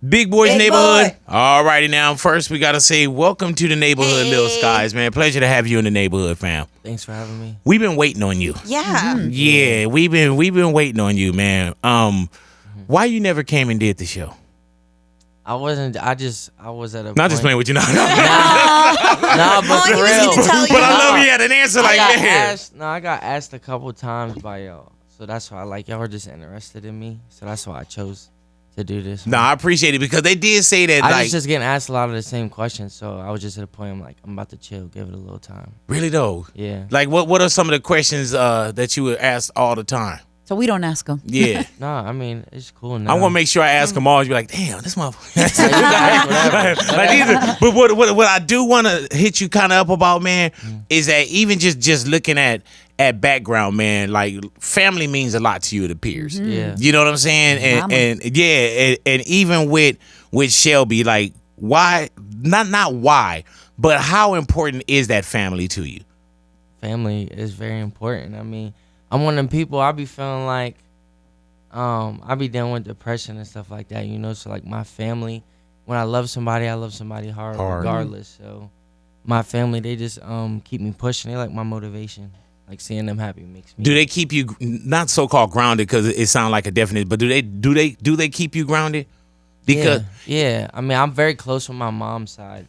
Big Boy's Big Neighborhood. Boy. All righty now. First, we got to say welcome to the neighborhood, Little Skies, man. Pleasure to have you in the neighborhood, fam. Thanks for having me. We've been waiting on you. Yeah. Yeah, we've been waiting on you, man. Why you never came and did the show? I was at a Not just playing with you now. Nah, but for All he was real. gonna tell you. But I love you had an answer like that. I got asked a couple times by y'all. So that's why y'all were just interested in me. So that's why I chose to do this. No, I appreciate it because they did say that I like was just getting asked a lot of the same questions. So I was just at a point I'm about to chill, give it a little time. really though. Yeah. Like what are some of the questions that you would ask all the time? So we don't ask them. Yeah. Nah, I mean, it's cool now. I want to make sure I ask them all. You be like, damn, this motherfucker. Whatever. Like, but what I do want to hit you kind of up about, man, is that even just looking at background, man, like family means a lot to you, it appears. Yeah. You know what I'm saying? And even with Shelby, like why not why, but how important is that family to you? Family is very important. I mean, I'm one of them people, I be feeling like I be dealing with depression and stuff like that, you know. So like my family, when I love somebody hard. Regardless. So my family, they just keep me pushing. They like my motivation. Like seeing them happy makes me. Do they keep you not so-called grounded because it sounds like a definite, but do they keep you grounded? Because yeah. I mean, I'm very close with my mom's side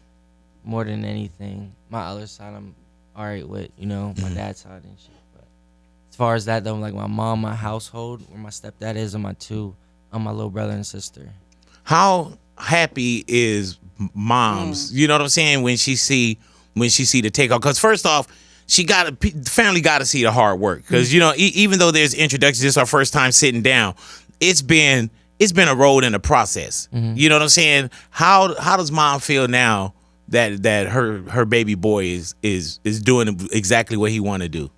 more than anything. My other side I'm all right with, you know, my dad's side and shit. But as far as that though, like my mom, my household, where my stepdad is, and my little brother and sister. how happy is moms? You know what I'm saying when she see the takeoff? Because first off, family got to see the hard work. Because you know, even though there's introductions, this is our first time sitting down. It's been a road and a process. You know what I'm saying? How does mom feel now that her baby boy is doing exactly what he want to do?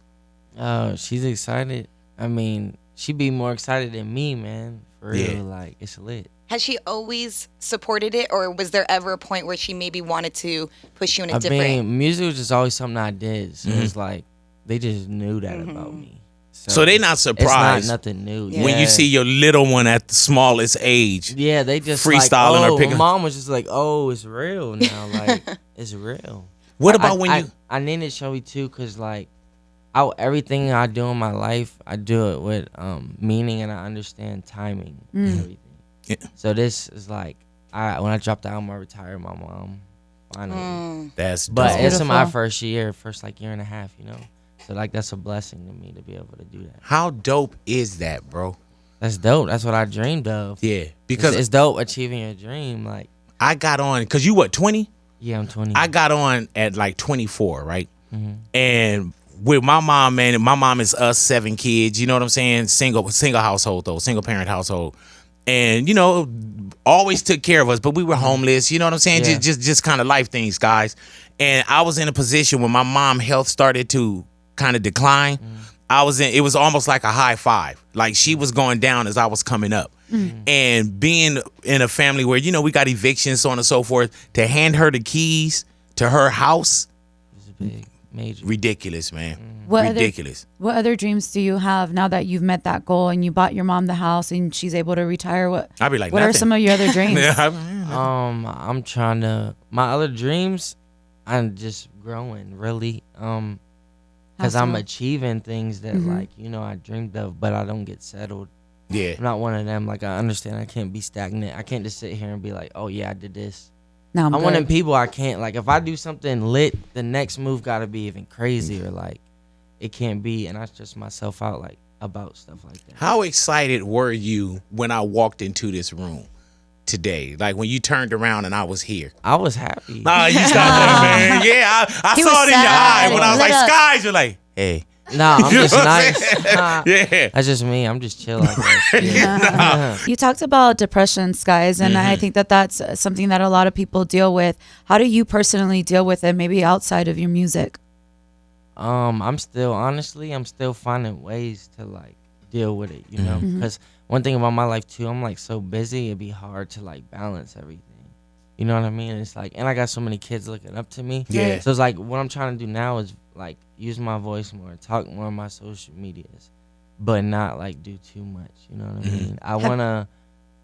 She's excited. I mean, she be more excited than me, man. For real, Yeah. like it's lit. Has she always supported it, or was there ever a point where she maybe wanted to push you in a different? I mean, music was just always something I did. So it's like they just knew that about me. So they not surprised. It's not nothing new. When you see your little one at the smallest age. Yeah, they just freestyling like, or picking. my mom was just like, "Oh, it's real now. Like it's real." What about when you? I named it Shelby too, cause like, everything I do in my life, I do it with meaning, and I understand timing and everything. Yeah. So this is like, when I dropped the album, I retired my mom. Finally, That's but dope. it's in my Beautiful. first like year and a half, you know. So like that's a blessing to me to be able to do that. How dope is that, bro? That's dope. That's what I dreamed of. Yeah, because it's dope achieving your dream. Like, I got on because you what 20? yeah, I'm 20. I got on at like 24, right? And with my mom, man, and my mom is us 7 kids. You know what I'm saying? Single household though, single parent household, and you know, always took care of us. But we were homeless. You know what I'm saying? Yeah. Just kind of life things, guys. And I was in a position when my mom health started to kind of decline. It was almost like a high five. Like she was going down as I was coming up. And being in a family where, you know, we got evictions, so on and so forth, to hand her the keys to her house, It's a big, major. ridiculous, man. What Ridiculous. What other dreams do you have now that you've met that goal and you bought your mom the house and she's able to retire? I'd be like, what are nothing. some of your other dreams? I'm trying to. My other dreams, I'm just growing really. Because How I'm so? achieving things that like, you know, I dreamed of, but I don't get settled. Yeah. I'm not one of them. Like, I understand I can't be stagnant. I can't just sit here and be like, oh yeah, I did this. No, I'm one of them good. people I can't, like, if I do something lit, the next move gotta be even crazier. Like, it can't be, and I stress myself out like about stuff like that. How excited were you when I walked into this room today? Like when you turned around and I was here. I was happy. Nah, you stopped that, man. Yeah, I He saw was it in your eye sad. when I was Lit like, up. Skies, you're like, hey. Nah, I'm You know just what I'm nice. saying? Nah, Yeah. that's just me. I'm just chill. Like that. Yeah. You talked about depression, Skies, and I think that that's something that a lot of people deal with. How do you personally deal with it, maybe outside of your music? I'm still finding ways to like deal with it, you know? Because one thing about my life too, I'm like so busy, it'd be hard to like balance everything. You know what I mean? It's like, and I got so many kids looking up to me. Yeah. So it's like, what I'm trying to do now is like use my voice more, talk more on my social medias, but not like do too much. You know what I mean?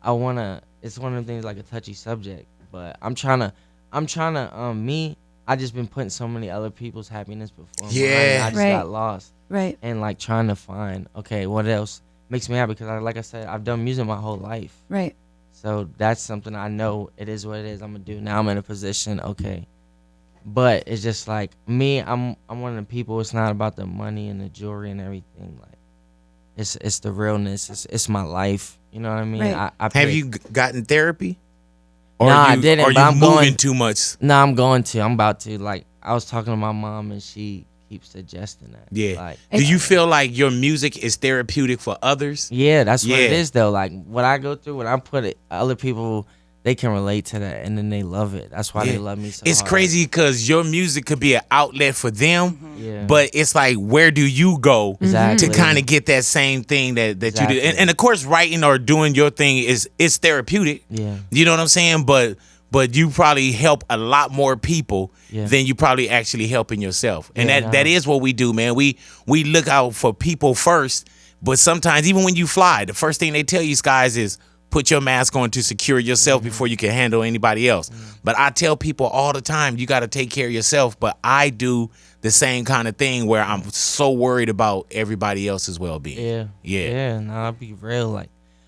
I wanna. It's one of the things like a touchy subject, but I'm trying to. Me, I just been putting so many other people's happiness before mine. Yeah. I just Right. got lost. Right. And like trying to find, okay, what else makes me happy? Because like I said, I've done music my whole life. Right. So that's something I know it is what it is. I'm gonna do. Now I'm in a position, okay. But it's just like me, I'm one of the people. It's not about the money and the jewelry and everything. Like it's the realness. It's my life. You know what I mean? Right. I Have pick- you gotten therapy? Or Nah, I you, didn't, Or but you I'm moving going- too much? No, I'm going to. I'm about to. Like I was talking to my mom and she keeps suggesting that. Yeah. Like, Do you feel like your music is therapeutic for others? yeah, that's what it Yeah. is though. Like what I go through, when I put it, other people they can relate to that and then they love it. That's why they Yeah. love me so It's hard. crazy because your music could be an outlet for them, Yeah. but it's like, where do you go Exactly. to kind of get that same thing that you Exactly. did? And of course, writing or doing your thing is therapeutic. Yeah. You know what I'm saying? But you probably help a lot more people Yeah. than you probably actually helping yourself. And Yeah, that no. is what we do, man. We look out for people first, but sometimes even when you fly, the first thing they tell you guys is put your mask on to secure yourself before you can handle anybody else. But I tell people all the time, you got to take care of yourself. But I do the same kind of thing where I'm so worried about everybody else's well-being. Yeah. Yeah. Yeah. No, I'll be real. Like,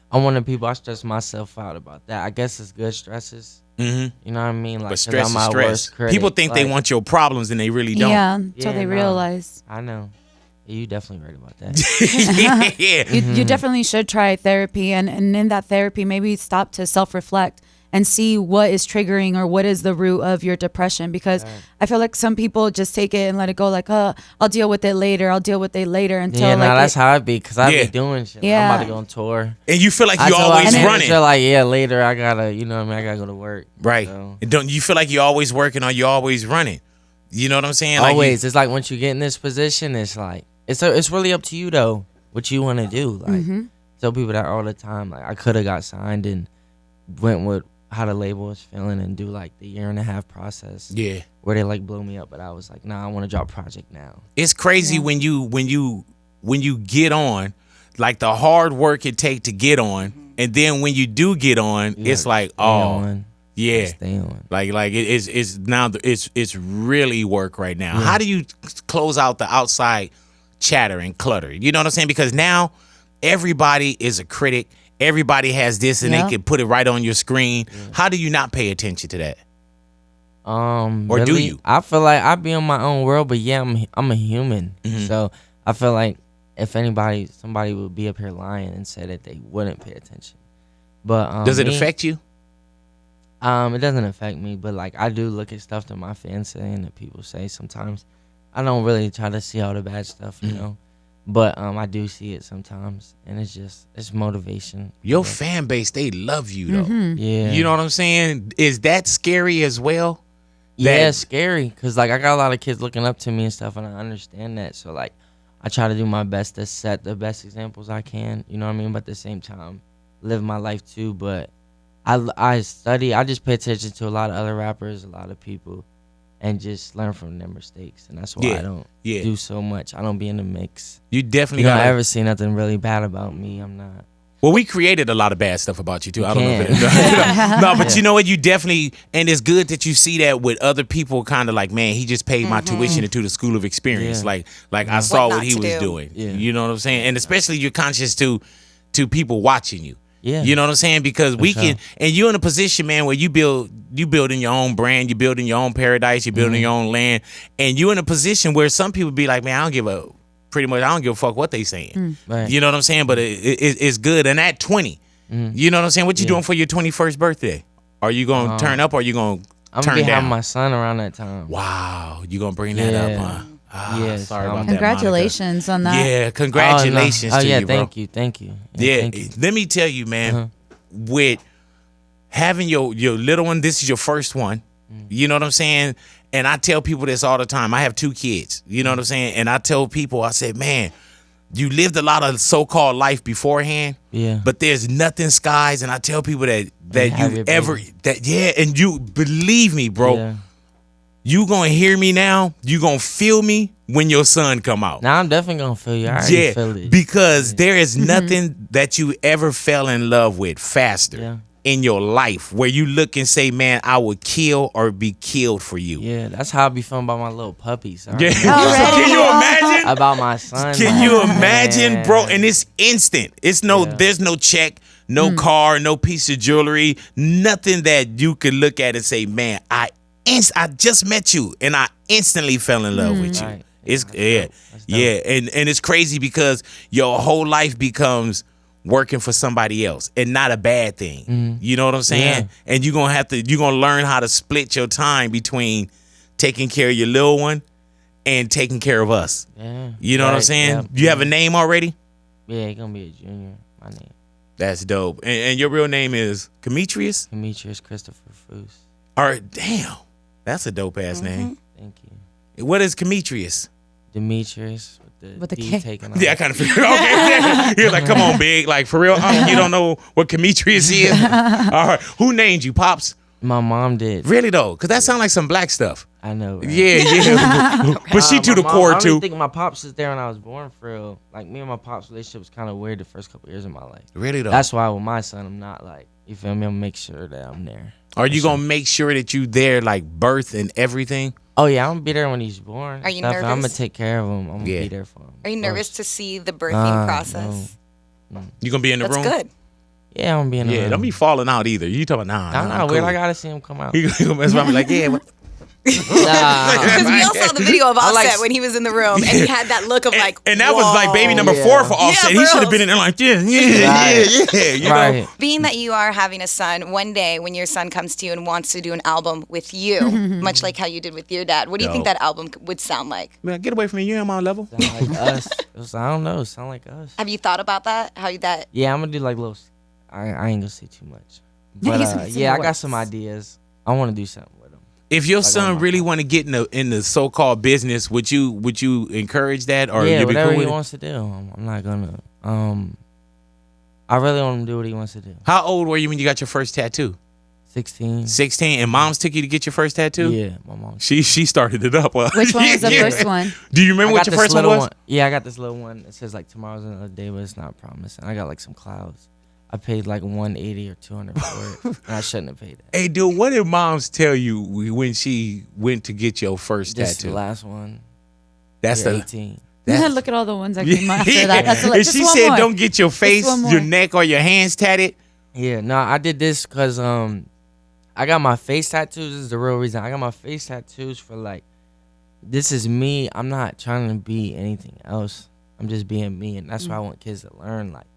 I'm one of the people I stress myself out about that. I guess it's good stresses. Mm-hmm. You know what I mean? Like, But 'cause stress I'm is my stress. worst critic. People think they Like, want your problems and they really don't. Yeah. Until Yeah, they nah. realize. I know. Yeah, you definitely right about that. yeah. You definitely should try therapy, and in that therapy, maybe stop to self-reflect and see what is triggering or what is the root of your depression. Because I feel like some people just take it and let it go, like, oh, I'll deal with it later. I'll deal with it later until Yeah, like nah, that's it- how I be, because I Yeah. be doing shit. Like, I'm Yeah. about to go on tour. And you feel like I you're told always my running. manager, like, yeah, later I gotta, you know what I mean? I gotta go to work. Right. So. And don't you feel like you're always working or you're always running? You know what I'm saying? Like Always. It's like once you get in this position, it's like, it's really up to you, though, what you want to do. Like, tell people that all the time. Like, I could have got signed and went with how the label was feeling and do, like, the 1.5 year process. Yeah. Where they, like, blow me up. But I was like, nah, I want to drop a project now. It's crazy when you get on, like the hard work it take to get on, and then when you do get on, You it's gotta like, stay oh, on. yeah. Stay on. Like it's now it's really work right now. How do you close out the outside chatter and clutter? You know what I'm saying? Because now everybody is a critic. Everybody has this, and Yeah. they can put it right on your screen. How do you not pay attention to that? Or do Really, you? I feel like I be in my own world, but yeah, I'm a human. So I feel like if somebody would be up here lying and say that they wouldn't pay attention. But Does it me, affect you? It doesn't affect me, but like I do look at stuff that my fans say and that people say sometimes. I don't really try to see all the bad stuff, you know. But I do see it sometimes, and it's motivation. Your Yeah. fan base, they love you though. Yeah. You know what I'm saying? Is that scary as well? Yeah, that- it's scary because like I got a lot of kids looking up to me and stuff, and I understand that. So like, I try to do my best to set the best examples I can. You know what I mean? But at the same time, live my life too. But I study. I just pay attention to a lot of other rappers, a lot of people, and just learn from their mistakes. And that's why Yeah, I don't yeah. do so much. I don't be in the mix. You definitely You don't gotta. ever see nothing really bad about me. I'm not. Well, we created a lot of bad stuff about you too. I don't know if it, can. no, but you know what? You definitely, and it's good that you see that with other people. Kind of like, man, he just paid my tuition into the school of experience. Yeah. Like I saw what not he to was do. doing. Yeah. You know what I'm saying? And especially you're conscious to people watching you. Yeah. You know what I'm saying? Because we sure. can, and you're in a position, man, where you building your own brand, you building your own paradise, you building your own land, and you're in a position where some people be like, man, I don't give a fuck what they saying. Right. You know what I'm saying? But it's good. And at 20, you know what I'm saying? What you doing for your 21st birthday? Are you gonna turn up or are you gonna I'm turn gonna be down? having my son around that time. Wow, you gonna bring that Yeah. up, huh? Ah, Yes, sorry about that. Congratulations on Monica. that. Yeah, congratulations Oh, to yeah, you, bro. thank you. Yeah, thank you. let me tell you, man, with having your little one, this is your first one. You know what I'm saying? And I tell people this all the time. I have 2 kids. You know what I'm saying? And I tell people, I said, man, you lived a lot of so-called life beforehand. Yeah. But there's nothing, skies. And I tell people that have you your ever baby. and you believe me, bro. Yeah. You gonna hear me now. You gonna feel me when your son come out. Now I'm definitely gonna feel you. I already feel it. Because there is nothing that you ever fell in love with faster in your life where you look and say, man, I would kill or be killed for you. Yeah, that's how I be feeling about my little puppies. Yeah. Can you imagine? About my son. Can you imagine, bro? And it's instant. It's there's no check, no car, no piece of jewelry, nothing that you could look at and say, man, I just met you and I instantly fell in love with you. Right. It's That's dope. and it's crazy because your whole life becomes working for somebody else and not a bad thing. You know what I'm saying? Yeah. And you're gonna learn how to split your time between taking care of your little one and taking care of us. Yeah. You know what I'm saying? Yeah. You have a name already? Yeah, he's gonna be a junior. My name. That's dope. And your real name is Demetrius? Demetrius Christopher Foos. All right, damn. That's a dope ass name. Thank you. What is Demetrius? Demetrius with the the D K. taken off. Yeah, I kind of figured. Okay, he was like, "Come on, big, like for real. You don't know what Demetrius is? All right, who named you, pops? My mom did. Really though, because that sounds like some black stuff. I know. Right? Yeah. But she to My the mom- core I don't too. even think my pops was there when I was born for real. Like me and my pops' relationship was kind of weird the first couple years of my life. Really though. That's why with my son, I'm not like, you feel me? I'm gonna make sure that I'm there. Are you gonna make sure that you there, like birth and everything? Oh yeah, I'm gonna be there when he's born. Are you I'm gonna nervous? take care of him. I'm gonna Yeah. be there for him. Are you of nervous course. to see the birthing process? You gonna be in the That's room? good. Yeah, I'm gonna be in the Yeah, room. don't be falling out either. You talking about I'm nah? not weird. cool. I gotta see him come out. He gonna mess around and be like, yeah. What? Nah. Because we all saw the video of I Offset like- when he was in the room, and he had that look of like, And that was like baby whoa. number 4 for Offset. Yeah, He should have bro. been in there like, yeah. You know? Right. Being that you are having a son, one day when your son comes to you and wants to do an album with you, much like how you did with your dad, what do you think Dope. that album would sound like? Man, get away from me. You ain't on my level. Sound like us. I don't know. Sound like us. Have you thought about that? How that? Yeah, I'm gonna do like little. I ain't gonna say too much. Yeah, But he's gonna say yeah, I the got words. some ideas. I want to do something with him. If your Like on son my really phone. want to get in the so-called business, would you encourage that or Yeah, you be whatever cool he with it? wants to do. I'm not gonna. I really want him to do what he wants to do. How old were you when you got your first tattoo? 16. 16, and moms took you to get your first tattoo? Yeah, my mom. She started it up. Which one was the Yeah. first one? Do you remember I what got your this first one little was? Yeah, I got this little one. It says like tomorrow's another day, but it's not promising. I got like some clouds. I paid like 180 or 200 for it, and I shouldn't have paid that. Hey, dude, what did moms tell you when she went to get your first This is tattoo? the last one. That's You're the 18. Look at all the ones that came after that. That's and just she one said, more. "Don't get your face, one more. your neck, or your hands tatted." Yeah, no, I did this because I got my face tattoos. This is the real reason. I got my face tattoos for like, this is me. I'm not trying to be anything else. I'm just being me, and that's why I want kids to learn. Like,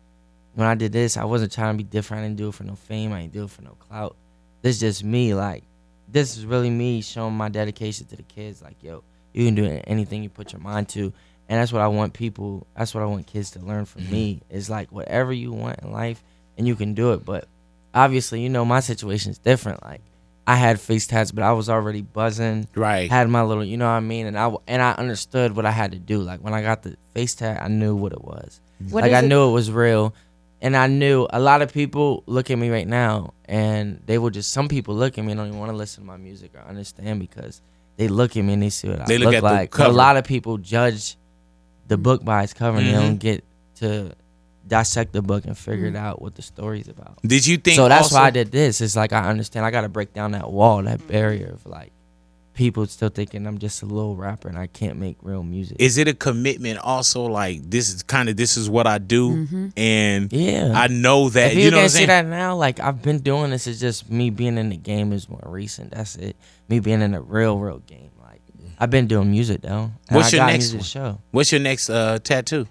when I did this, I wasn't trying to be different. I didn't do it for no fame. I didn't do it for no clout. This is just me. Like, this is really me showing my dedication to the kids. Like, yo, you can do anything you put your mind to. And that's what I want people, that's what I want kids to learn from me. Is like, whatever you want in life, and you can do it. But obviously, you know, my situation is different. Like, I had face tats, but I was already buzzing. Right. Had my little, you know what I mean? And I understood what I had to do. Like, when I got the face tat, I knew what it was. What Like, is I it? knew it was real. And I knew a lot of people look at me right now, and they will just, some people look at me and don't even want to listen to my music or understand, because they look at me and they see what They I look look at the like. But cover. a lot of people judge the book by its cover, and they Mhm. don't get to dissect the book and figure it out what the story's about. Did you think? So that's also, why I did this. It's like, I understand. I got to break down that wall, that barrier of like people still thinking I'm just a little rapper and I can't make real music. Is it a commitment? Also, like this is what I do, and Yeah. I know that If you you know what I'm can see saying. that now, like, I've been doing this. It's just me being in the game is more recent. That's it. Me being in a real game. Like, I've been doing music though. And What's I your got next music one? to show. What's your next tattoo?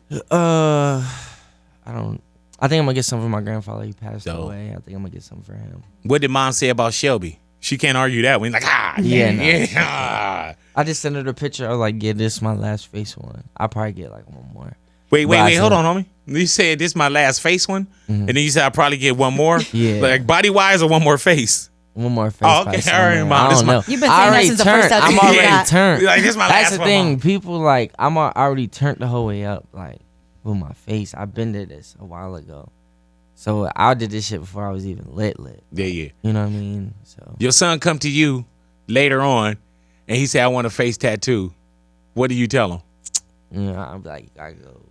I don't. I think I'm gonna get some for my grandfather. He passed Dope. away. I think I'm gonna get some for him. What did mom say about Shelby? She can't argue that one. Like Yeah, no. yeah. I just sent her the picture. I was like, yeah, this is my last face one. I'll probably get like one more. Wait, But I hold said- on, homie. You said this is my last face one, and then you said I'll probably get one more. Yeah. Like body wise or one more face. One more face. Oh, probably okay. All right, somewhere. Mom, I this don't my- know. You've been I saying that already since the turned. first episode. I'm already Yeah. turned. Like, this my That's last the one, thing. Mom. People like I already turned the whole way up. Like with my face, I've been to this a while ago. So I did this shit before I was even lit. Yeah. You know what I mean? So Your son come to you later on and he said, I want a face tattoo, what do you tell him? You know, I'm like, I go,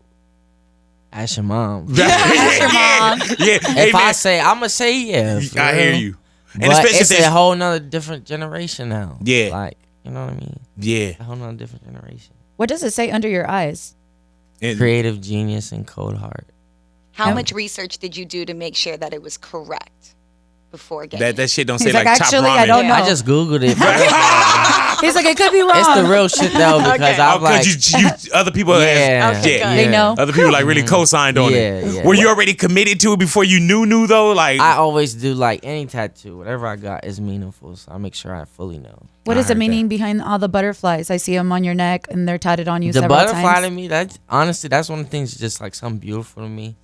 ask your mom. Ask your mom. Yeah. Hey, If I say, I'm gonna say yeah. for I hear real. you. And But especially it's if a whole nother different generation now. Yeah. Like, you know what I mean? yeah. A whole nother different generation. What does it say under your eyes? And- Creative genius and cold heart. How Oh. much research did you do to make sure that it was correct before getting that shit don't say He's like, like, top actually, ramen. I don't know. I just Googled it. He's like, it could be wrong. It's the real shit though because Okay. I'm like, you other people yeah, Okay, good. They know. other people like really co-signed on Yeah, it. yeah. Were you already committed to it before you knew though? Like I always do like any tattoo, whatever I got is meaningful, so I make sure I fully know. What I is the heard meaning behind all the butterflies? I see them on your neck and they're tatted on you The several butterfly times. to me, that's honestly that's one of the things that's just like something beautiful to me.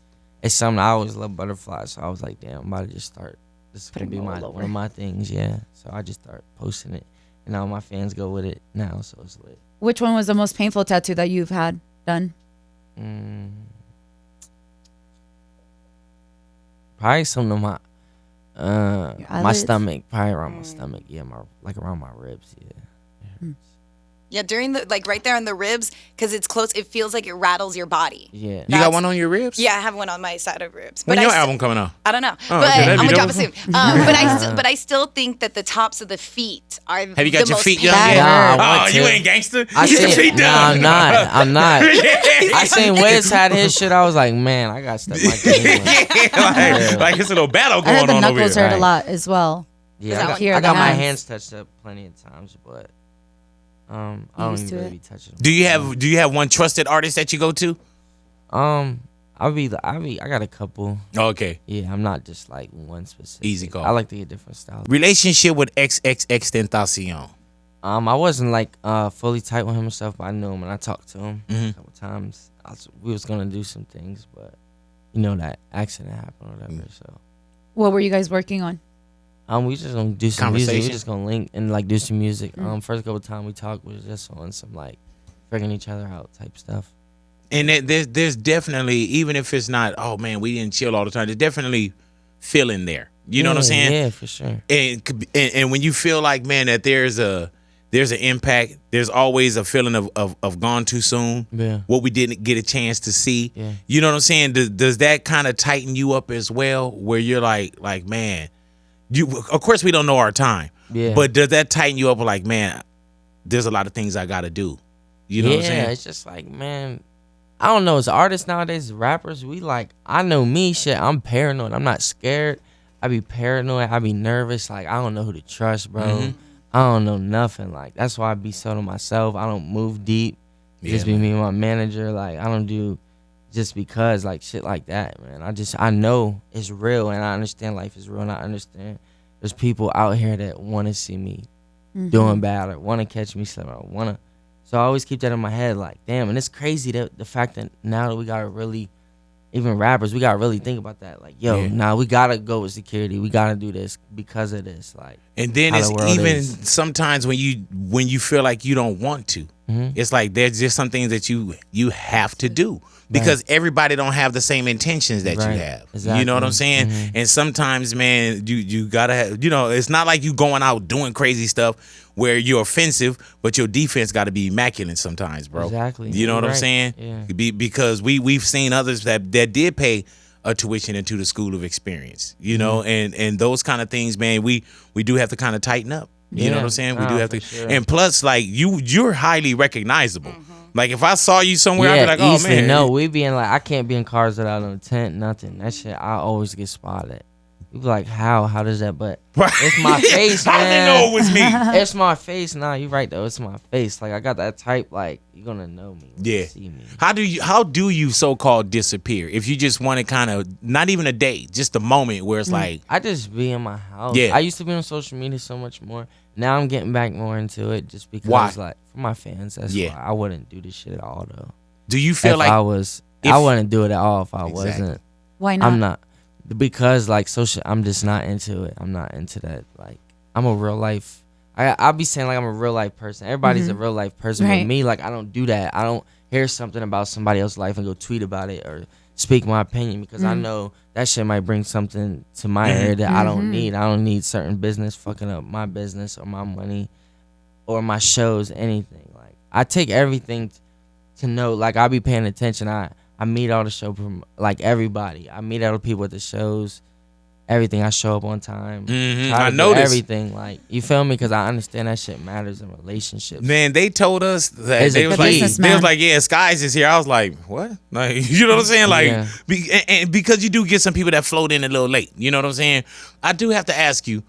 It's something I always love butterflies, so I was like, damn, I'm about to just start. This is gonna Putting be them all one over. of my things, yeah. So I just start posting it, and all my fans go with it now, so it's lit. Which one was the most painful tattoo that you've had done? Probably something on my my eyelids? stomach, probably around my stomach, yeah, like around my ribs, yeah. Yeah, during the like right there on the ribs, because it's close. It feels like it rattles your body. Yeah. you got one on your ribs? Yeah, I have one on my side of ribs. When But your I album coming out? I don't know, Oh, but okay, that'd I'm be gonna drop it dope. soon. But I still think that the tops of the feet are. Have you got the your most feet done painful. yet? Nah, I Oh, want you to. ain't gangster? I Get your seen, feet no, done. I'm not. I seen Wiz had his shit. I was like, man, I gotta step my game up. like it's a little battle I heard going the on over knuckles here. hurt a Right. lot as well. Yeah, that I one- got, Here, I got the my hands. hands touched up plenty of times, but I don't used even to really it? be touching them. Do you have one trusted artist that you go to? I got a couple. Oh, okay. Yeah, I'm not just like one specific. Easy call. I like to get different styles. Relationship with XXXTentacion. I wasn't like fully tight with him and stuff, but I knew him and I talked to him a couple times. We was gonna do some things, but you know that accident happened or whatever. So What were you guys working on? we just gonna do some music. Conversation? We just gonna link and like do some music. First couple times we talked was just on some like figuring each other out type stuff. And there's definitely, even if it's not, oh man, we didn't chill all the time, there's definitely feeling there. You know what I'm saying? Yeah, for sure. And when you feel like, man, that there's an impact, there's always a feeling of gone too soon. Yeah. What we didn't get a chance to see. Yeah. You know what I'm saying? Does that kind of tighten you up as well, where you're like man, of course we don't know our time. Yeah. But does that tighten you up like, man, there's a lot of things I gotta do. You know what I'm saying? It's just like, man, I don't know. As artists nowadays, rappers, we like, I know me, shit. I'm paranoid. I'm not scared. I be paranoid. I be nervous. Like, I don't know who to trust, bro. Mm-hmm. I don't know nothing. Like, that's why I be so to myself. I don't move deep. Just be me and my manager. Like, I don't do just because, like, shit like that, man. I know it's real, and I understand life is real, and I understand there's people out here that want to see me doing bad or want to catch me slipping or want to. So I always keep that in my head, like, damn. And it's crazy that the fact that now that we got to really, even rappers, we got to really think about that. Like, yo, now we got to go with security. We got to do this because of this. Like, And then how it's the world even is. sometimes when you feel like you don't want to, it's like there's just some things that you have to do because everybody don't have the same intentions that you Right. have. You know what I'm saying? And sometimes, man, you gotta have, it's not like you going out doing crazy stuff where you're offensive, but your defense got to be immaculate sometimes, bro. Exactly. You know what I'm Right. saying? Yeah. Because we've seen others that did pay a tuition into the school of experience, and those kind of things, man, we do have to kind of tighten up. You know what I'm saying? We do have to, for sure. and plus, like you're highly recognizable. Like if I saw you somewhere, I'd be like, oh easily. man, No, we be in like, I can't be in cars without no tent, nothing. That shit, I always get spotted. You be like, how? How does that? But it's my face, How man. they know it was me? It's my face. Nah, you right though. It's my face. Like I got that type. Like you're gonna know me. When you Yeah. see me. How do you so-called disappear? If you just want to kind of, not even a day, just a moment where it's like, I just be in my house. Yeah. I used to be on social media so much more. Now I'm getting back more into it just because, Why? like, for my fans. That's Yeah. why I wouldn't do this shit at all though. do you feel If like I was, I wouldn't do it at all if I Exactly. wasn't. Why not? I'm not, because like social. I'm just not into it. I'm not into that. Like I'm a real life. I'll be saying like I'm a real life person. Everybody's a real life person, Right. but me, like I don't do that. I don't hear something about somebody else's life and go tweet about it or speak my opinion because I know that shit might bring something to my area that I don't need. I don't need certain business fucking up my business or my money. or my shows, anything. Like I take everything to know. Like I be paying attention. I meet all the show like everybody. I meet all the people at the shows. Everything. I show up on time. I do noticed everything. Like you feel me? Because I understand that shit matters in relationships. Man, they told us that It's they a was key. like, yeah, Skies is here. I was like, what? Like, you know what I'm saying? Like, Yeah. and because you do get some people that float in a little late. You know what I'm saying? I do have to ask you.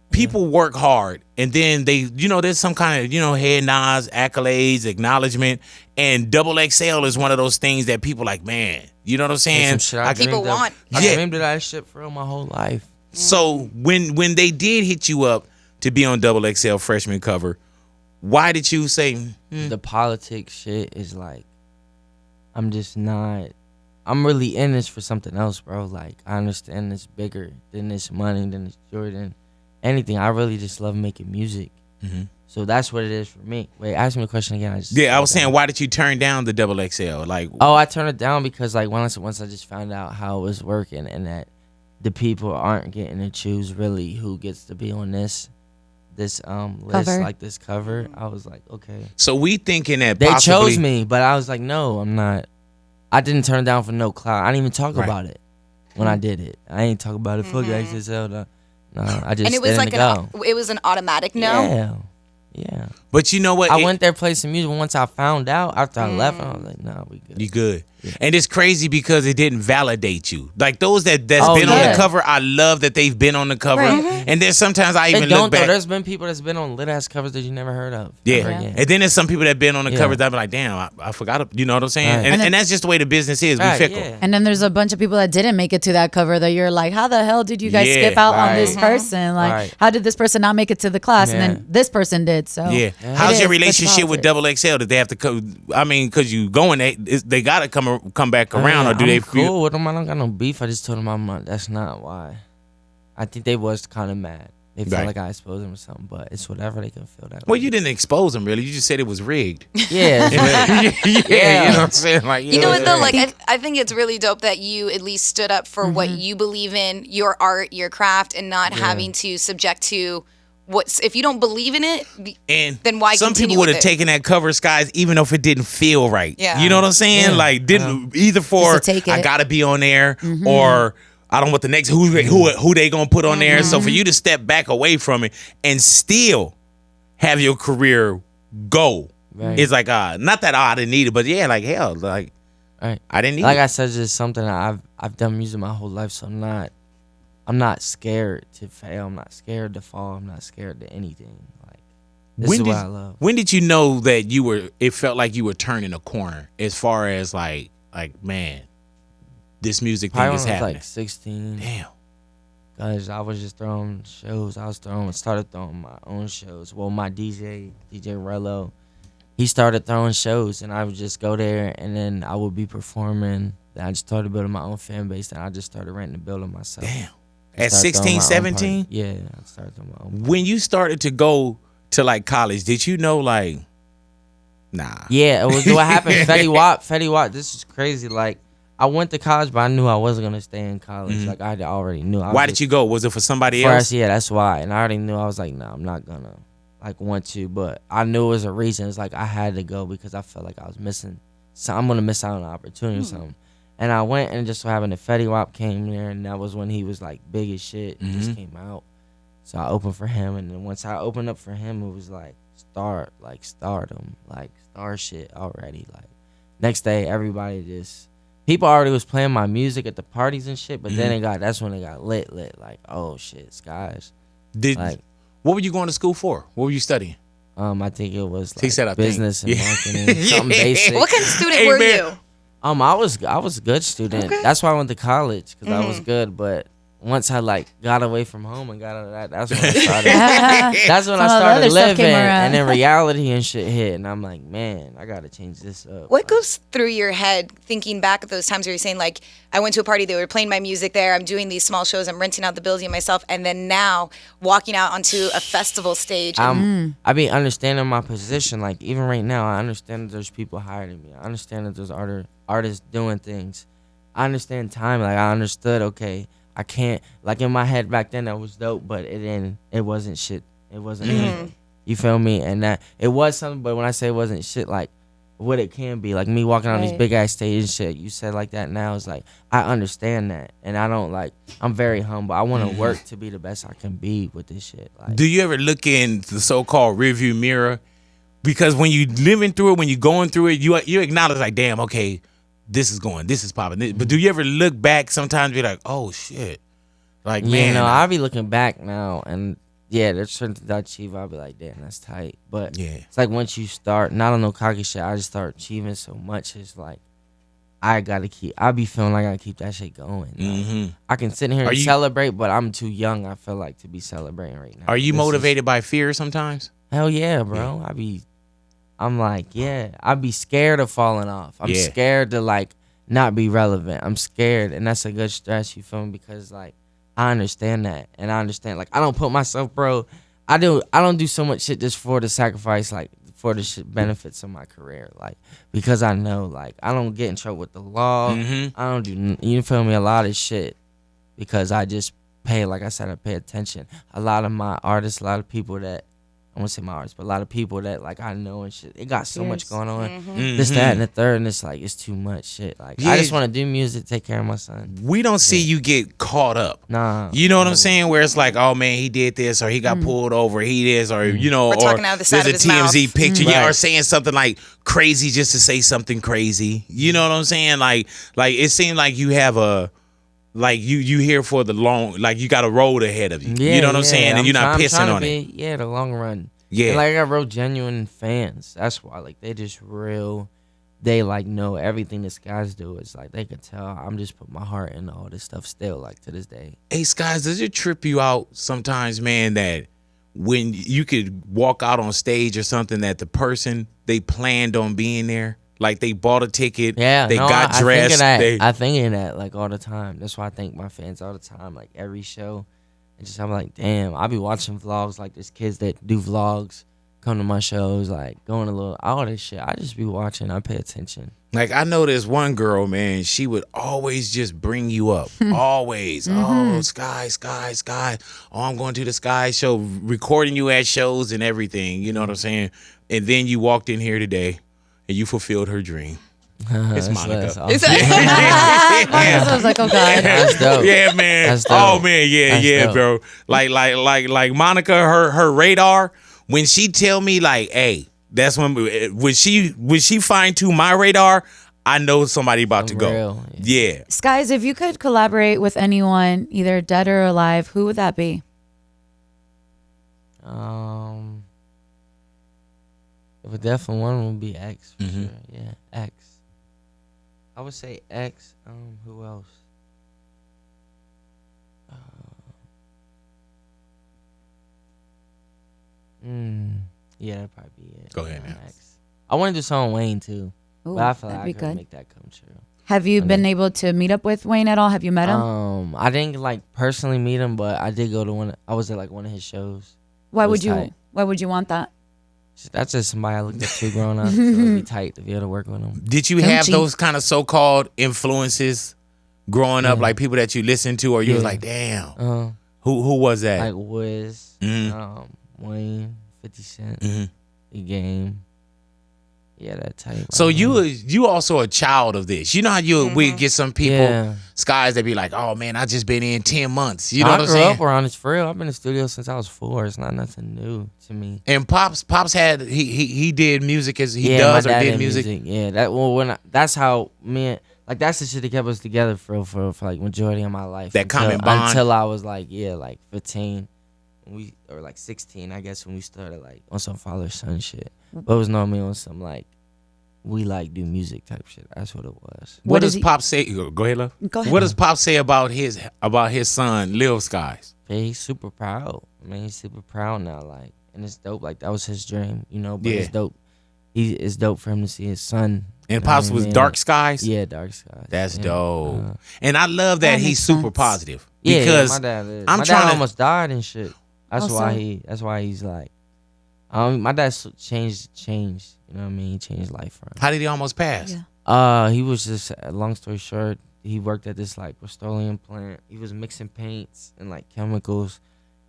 People work hard, and then they, there's some kind of, head nods, accolades, acknowledgement, and XXL is one of those things that people like, man, you know what I'm saying? Some shit I People dreamed of. want. I dreamed of that shit for my whole life. So when they did hit you up to be on XXL freshman cover, why did you say The politics shit is like, I'm just not. I'm really in this for something else, bro. Like I understand it's bigger than this money, than this Jordan. Anything. I really just love making music. So that's what it is for me. Wait, ask me a question again. I was saying, why did you turn down the XXL? Like, Oh, I turned it down because like once I just found out how it was working and that the people aren't getting to choose really who gets to be on this list, Cover. like this cover. I was like, okay. so we thinking that They possibly, chose me, but I was like, no, I'm not. I didn't turn it down for no clout. I didn't even talk Right. about it when I did it. I ain't talk about it. Fuck XXL. No, I just And it was didn't like go. it was an automatic no. Yeah. But you know what? I went there, played some music. Once I found out, after I left, I was like, nah, we good. You good. And it's crazy because it didn't validate you. Like those that's Oh, been on yeah. the cover, I love that they've been on the cover. Right. And then sometimes I They even don't look though. back. There's been people that's been on lit ass covers that you never heard of. Yeah. Ever again. And then there's some people that been on the Yeah. covers that be like, damn, I forgot. You know what I'm saying? Right. And that's just the way the business is. Right, we fickle. yeah. And then there's a bunch of people that didn't make it to that cover that you're like, how the hell did you guys Yeah, skip out on right. this person? Like, Right. how did this person not make it to the class? And Yeah. then this person did. So Yeah. it How's is your such relationship with politics. XXL? Did they have to come? I mean, because you going, they got to come back around, Yeah, or do I'm they cool feel? with them? I don't got no beef. I just told them I'm not. That's not why. I think they was kind of mad. They felt Right. like I exposed them or something, but it's whatever. They can feel that. Well, way. you didn't expose them really. You just said it was rigged. Yeah. It's weird. yeah, you know what I'm saying? Like, You know what though? yeah. Like I think it's really dope that you at least stood up for what you believe in, your art, your craft, and not having to subject to what's. If you don't believe in it, And then why some continue people would with have it? taken that cover Skies even if it didn't feel right. Yeah. You know what I'm saying? Yeah. Like didn't either for Just to take I it. gotta be on there or I don't want the next who they gonna put on there. So for you to step back away from it and still have your career go, Right. it's like not that I didn't need it, but yeah, like hell, like Right. I didn't need Like it. I said, it's just something that I've done music my whole life, so I'm not scared to fail. I'm not scared to fall. I'm not scared to anything. Like this is what I love. When did you know that it felt like you were turning a corner as far as like man, this music thing Probably is when I was happening? like 16. Damn. Cause I was just throwing shows. Started throwing my own shows. Well, my DJ Rello, he started throwing shows, and I would just go there, and then I would be performing. Then I just started building my own fan base, and I just started renting the building myself. Damn. I At started throwing 16, my own 17? party. Yeah, I started throwing my own. When you started to go to like college, did you know like, nah? Yeah, it was what happened. Fetty Wap. This is crazy. Like I went to college, but I knew I wasn't gonna stay in college. Like I already knew. Why did you go? Was it for somebody else? Yeah, that's why. And I already knew. I was like, nah, I'm not gonna like want to. But I knew it was a reason. It's like I had to go because I felt like I was missing. So I'm gonna miss out on an opportunity or something. And I went, and just so happened that Fetty Wap came there, and that was when he was like big as shit. He just came out. So I opened for him, and then once I opened up for him, it was like stardom, like star shit already. Like next day, everybody just people already was playing my music at the parties and shit, but then that's when it got lit. Like, oh shit, Skies. Like, What were you going to school for? What were you studying? I think it was He like said, I think. business and Yeah. marketing, something basic. What kind of student Hey, were man. you? I was a good student. That's why I went to college because I was good. But once I like got away from home and got out of that, that's when I started. That's when I Some of the started other stuff living, came around. and then reality and shit hit, and I'm like, man, I gotta change this up. What goes through your head thinking back at those times where you're saying, like, I went to a party, they were playing my music there, I'm doing these small shows, I'm renting out the building myself, and then now walking out onto a festival stage. I be understanding my position. Like even right now, I understand that there's people hiring me. I understand that there's artists doing things. I understand time. Like I understood. Okay, I can't. Like in my head back then, that was dope, but it wasn't shit. It wasn't. anything. You feel me? And that it was something, but when I say it wasn't shit, like what it can be, like me walking on these big ass stage and shit. You said like that now, it's like I understand that, and I don't like. I'm very humble. I want to work to be the best I can be with this shit. Like, do you ever look in the so-called rearview mirror? Because when you living through it, when you going through it, you acknowledge like, damn, okay, this is popping. But do you ever look back sometimes? Be like, oh shit, like man, I'll be looking back now, and yeah, there's certain things I achieve. I'll be like, damn, that's tight. But it's like once you start, not on no cocky shit, I just start achieving so much. It's like I be feeling like I gotta keep that shit going. Like, I can sit here and celebrate, but I'm too young, I feel like, to be celebrating right now. Are you motivated by fear sometimes? Hell yeah, bro. I'm like, I'd be scared of falling off. I'm scared to like not be relevant. I'm scared, and that's a good stress, you feel me? Because like I understand that, and I understand like I don't put myself, bro. I don't do so much shit just for the sacrifice, like for the shit benefits of my career, like because I know like I don't get in trouble with the law. I don't do, you feel me, a lot of shit because I just pay, like I said, I pay attention. A lot of my artists, a lot of people that I won't say my artists, but a lot of people that like I know and shit. It got so much going on, this, that, and the third, and it's like it's too much shit. Like I just want to do music, take care of my son. We don't see you get caught up. Nah, you know what I'm saying? Where it's like, oh man, he did this, or he got pulled over, he this, or you know, We're or talking out of the side there's of a his TMZ mouth. picture, or saying something like crazy just to say something crazy. You know what I'm saying? Like it seemed like you have a. Like you here for the long, like you got a road ahead of you. You know what I'm saying? And you're not pissing on it. Yeah, the long run. Yeah. And like I got real genuine fans. That's why like they just real. They like know everything this guys do. It's like they can tell I'm just putting my heart into all this stuff still, like to this day. Hey Skies, does it trip you out sometimes, man, that when you could walk out on stage or something that the person they planned on being there? Like they bought a ticket, they got dressed. I think of that like all the time. That's why I thank my fans all the time. Like every show, and just I'm like, damn. I be watching vlogs. Like there's kids that do vlogs, come to my shows, like going a little all this shit. I just be watching. I pay attention. Like I know this one girl, man. She would always just bring you up, always. Oh, Sky. Oh, I'm going to the Sky show, recording you at shows and everything. You know what I'm saying? And then you walked in here today. And you fulfilled her dream. It's Monica. I was like, oh God. That's dope. Yeah, man. That's dope. Oh man, yeah, dope. bro. Like Monica, her radar. When she tell me like, hey, that's when she fine tune my radar, I know somebody about to go. Real, yeah. Skies, if you could collaborate with anyone, either dead or alive, who would that be? But definitely one would be X for sure. Yeah, X. I would say X. Who else? Yeah, that'd probably be it. Go ahead, man. X. I want to do something with Wayne too, Ooh, but I feel like that'd I be could good. make that come true. Have you been able to meet up with Wayne at all? Have you met him? I didn't like personally meet him, but I did go to one. I was at like one of his shows. Why It was would you? tight. Why would you want that? That's just somebody I looked up to growing up. So it'd be tight to be able to work with him. Did you have Gucci. those kind of so-called influences growing up, like people that you listened to, or you was like, damn, who was that? Like Wiz, Wayne, 50 Cent, The Game. Yeah, that type. So you also a child of this. You know how we get some people, Skies, that be like, oh man, I just been in 10 months. You know what I'm saying? I grew up around this for real. I've been in the studio since I was 4. It's not nothing new to me. And Pops had he did music as he does or did music. Yeah, that's how like that's the shit that kept us together for like majority of my life. That common bond. Until I was like 15. Or like 16, I guess, when we started like on some father son shit. But it was normally on some like we like do music type shit. That's what it was. What does Pop say? Go ahead, love. Go ahead. What does Pop say about his son, Lil Skies? Yeah, he's super proud. I mean, he's super proud now. Like, and it's dope. Like that was his dream, you know. But it's dope. It's dope for him to see his son. And Pops was Dark Skies. Yeah, Dark Skies. That's dope. And I love that he's super positive. Yeah, because my dad is. I'm my trying dad to almost died and shit. That's Also, why he's like, my dad changed. You know what I mean? He changed life for him. How did he almost pass? Yeah. He was just, long story short, he worked at this like Rust-Oleum plant. He was mixing paints and like chemicals,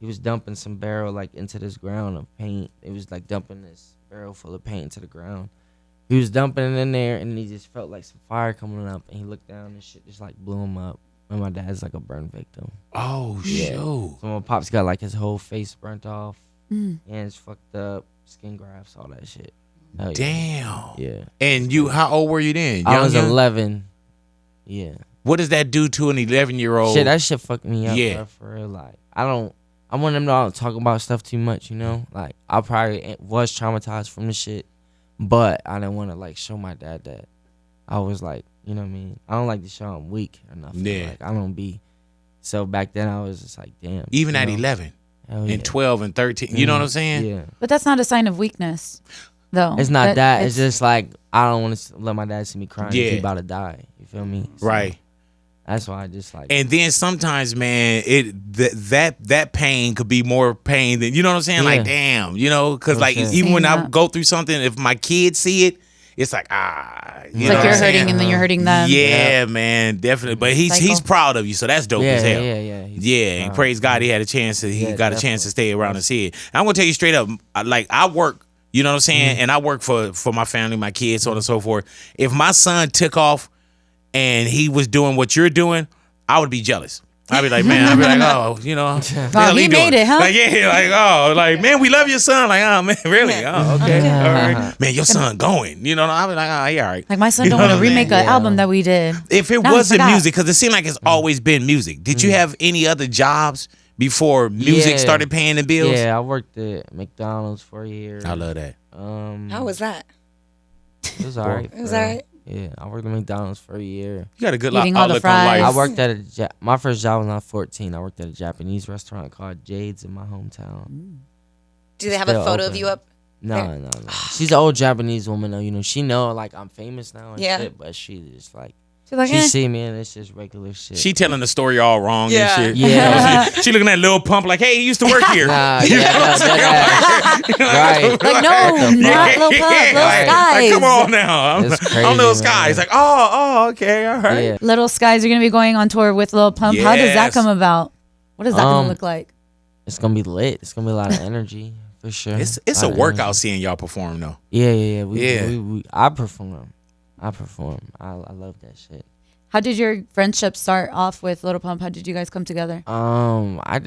he was dumping some barrel like into this ground of paint. It was like dumping this barrel full of paint into the ground. He was dumping it in there, and he just felt like some fire coming up, and he looked down and shit just like blew him up. And my dad's like a burn victim. Oh, Yeah. shoot. So my pops got like his whole face burnt off, hands fucked up, skin grafts, all that shit. Hell Damn. Yeah. And you, how old were you then? I was Young? 11. Yeah. What does that do to an 11-year-old? Shit, that shit fucked me up. Yeah. Bro, for real. Like, I want them to not talk about stuff too much, you know? Like, I probably was traumatized from the shit, but I didn't want to, like, show my dad that. I was like, you know what I mean? I don't like to show I'm weak or nothing. Yeah. Like, I don't be. So back then, I was just like, damn. Even you at know? 11 Hell yeah. and 12 and 13. You know what I'm saying? Yeah. But that's not a sign of weakness, though. It's not that. It's just like, I don't want to let my dad see me crying Yeah. if he about to die. You feel me? So Right. That's why I just like. And then sometimes, man, that pain could be more pain than, you know what I'm saying? Like, Yeah. damn, you know, because No like shit. even when I Seeing that. go through something, if my kids see it, it's like, you It's know like what you're I'm saying? hurting and then you're hurting them. Yeah, man, definitely. But he's Cycle. proud of you, so that's dope yeah, as hell. yeah. Yeah, and praise God, he had a chance to Yeah, got a chance to stay around and see it. And I'm gonna tell you straight up, like I work, you know what I'm saying, and I work for my family, my kids, so on and so forth. If my son took off and he was doing what you're doing, I would be jealous. I'd be like, man, oh, you know, Wow, he made it, huh? Like, yeah, like, oh, like, man, we love your son. Like, oh, man, really? Oh, okay, all right. Man, your son going. You know, I'd be like, oh, yeah, all right. Like my son You don't know want what to I'm remake saying? an album that we did. If it Now I wasn't forgot. music, because it seemed like it's always been music. Did you have any other jobs before music Yeah. started paying the bills? Yeah, I worked at McDonald's for a year. I love that. How was that? It was alright. It was alright. Yeah, I worked at McDonald's for a year. You got a good Eating all the outlook on life. fries. I worked at my first job when I was 14. I worked at a Japanese restaurant called Jade's in my hometown. Do they have a Still photo of open. you up? No. She's an old Japanese woman though. You know, she know like I'm famous now and Yeah. shit, but she just like She's like, she see me and it's just regular shit. She telling the story all wrong Yeah. and shit. Yeah. She looking at Lil Pump like, hey, he used to work here. Nah, You know yeah, what I'm saying? right. like no, not Lil Pump, Yeah, Lil like, Skies. come on now. I'm It's Lil crazy, Sky. man. It's like, oh, okay, all right. Yeah. Little Skies are gonna be going on tour with Lil Pump. How does that Yes. come about? What does that gonna look like? It's gonna be lit. It's gonna be a lot of energy for sure. It's Lot a of workout energy. seeing y'all perform though. Yeah. Yeah. I perform. I love that shit. How did your friendship start off with Lil Pump? How did you guys come together? I